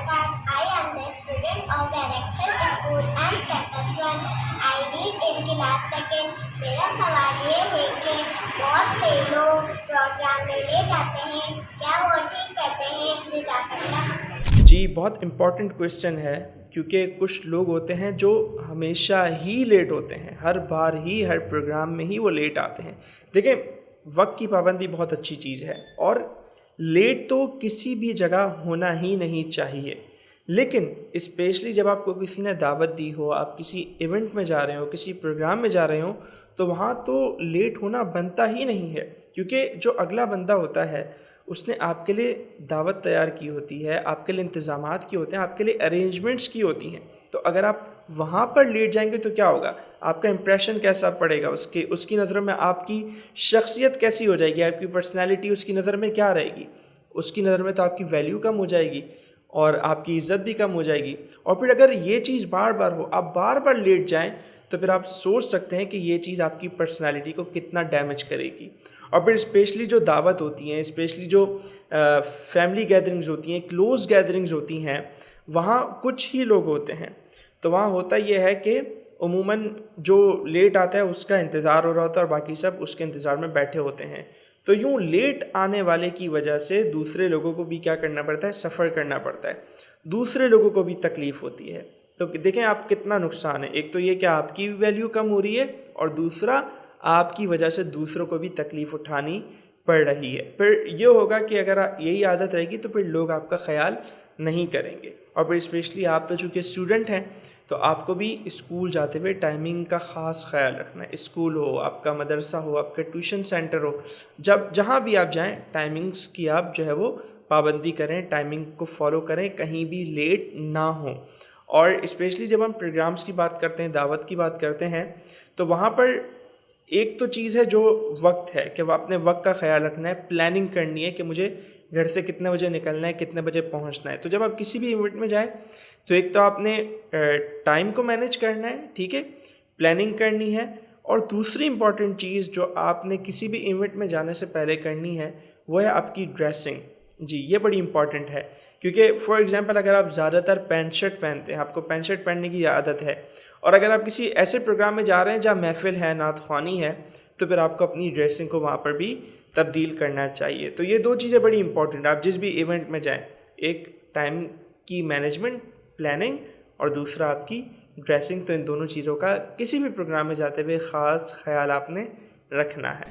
that I am the student of Direction School and Campus 1. I read in class 2nd. मेरा सवाल ये है कि बहुत से लोग प्रोग्राम में लेट आते हैं, क्या वो ठीक करते हैं? जज़ाकल्लाह। जी, बहुत इम्पॉर्टेंट क्वेश्चन है, क्योंकि कुछ लोग होते हैं जो हमेशा ही लेट होते हैं, हर बार ही हर प्रोग्राम में ही वो लेट आते हैं। देखें, वक्त की पाबंदी बहुत अच्छी चीज़ है और लेट तो किसी भी जगह होना ही नहीं चाहिए, लेकिन स्पेशली जब आपको किसी ने दावत दी हो, आप किसी इवेंट में जा रहे हो, किसी प्रोग्राम में जा रहे हो, तो वहाँ तो लेट होना बनता ही नहीं है, क्योंकि जो अगला बंदा होता है उसने आपके लिए दावत तैयार की होती है, आपके लिए इंतज़ामात की होते हैं, आपके लिए अरेंजमेंट्स की होती हैं। तो अगर आप वहाँ पर लेट जाएंगे तो क्या होगा? आपका इंप्रेशन कैसा पड़ेगा, उसकी नज़रों में आपकी शख्सियत कैसी हो जाएगी, आपकी पर्सनैलिटी उसकी नज़र में क्या रहेगी? उसकी नज़र में तो आपकी वैल्यू कम हो जाएगी और आपकी इज़्ज़त भी कम हो जाएगी। और फिर अगर ये चीज़ बार बार हो, आप बार बार लेट जाएं, तो फिर आप सोच सकते हैं कि ये चीज़ आपकी पर्सनैलिटी को कितना डैमेज करेगी। और फिर स्पेशली जो दावत होती हैं, स्पेशली जो फैमिली गैदरिंग्स होती हैं, क्लोज़ गैदरिंग्स होती हैं, वहाँ कुछ ही लोग होते हैं। तो वहाँ होता ये है कि उमूमन जो लेट आता है उसका इंतज़ार हो रहा होता है और बाकी सब उसके इंतज़ार में बैठे होते हैं। तो यूँ लेट आने वाले की वजह से दूसरे लोगों को भी क्या करना पड़ता है? सफ़र करना पड़ता है, दूसरे लोगों को भी तकलीफ़ होती है। तो देखें आप कितना नुकसान है। एक तो ये कि आपकी भी वैल्यू कम हो रही है और दूसरा आपकी वजह से दूसरों को भी तकलीफ़ उठानी पड़ रही है। फिर ये होगा कि अगर यही आदत रहेगी तो फिर लोग आपका ख्याल नहीं करेंगे। और फिर स्पेशली आप तो चूँकि स्टूडेंट हैं तो आपको भी स्कूल जाते हुए टाइमिंग का ख़ास ख्याल रखना है। स्कूल हो, आपका मदरसा हो, आपका ट्यूशन सेंटर हो, जहाँ भी आप जाएं, टाइमिंग्स की आप जो है वो पाबंदी करें, टाइमिंग को फॉलो करें, कहीं भी लेट ना हो। और स्पेशली जब हम प्रोग्राम्स की बात करते हैं, दावत की बात करते हैं, तो वहाँ पर एक तो चीज़ है जो वक्त है कि अपने वक्त का ख्याल रखना है, प्लानिंग करनी है कि मुझे घर से कितने बजे निकलना है, कितने बजे पहुँचना है। तो जब आप किसी भी इवेंट में जाएं तो एक तो आपने टाइम को मैनेज करना है, ठीक है, प्लानिंग करनी है। और दूसरी इम्पॉर्टेंट चीज़ जो आपने किसी भी इवेंट में जाने से पहले करनी है वो है आपकी ड्रेसिंग। जी, ये बड़ी इंपॉर्टेंट है, क्योंकि फॉर एग्जांपल अगर आप ज़्यादातर पैंट शर्ट पहनते हैं, आपको पैंट शर्ट पहनने की आदत है, और अगर आप किसी ऐसे प्रोग्राम में जा रहे हैं जहाँ महफ़िल है, नात ख़्वानी है, तो फिर आपको अपनी ड्रेसिंग को वहाँ पर भी तब्दील करना चाहिए। तो ये दो चीज़ें बड़ी इंपॉर्टेंट है आप जिस भी इवेंट में जाएँ, एक टाइम की मैनेजमेंट, प्लानिंग, और दूसरा आपकी ड्रेसिंग। तो इन दोनों चीज़ों का किसी भी प्रोग्राम में जाते हुए ख़ास ख्याल आपने रखना है।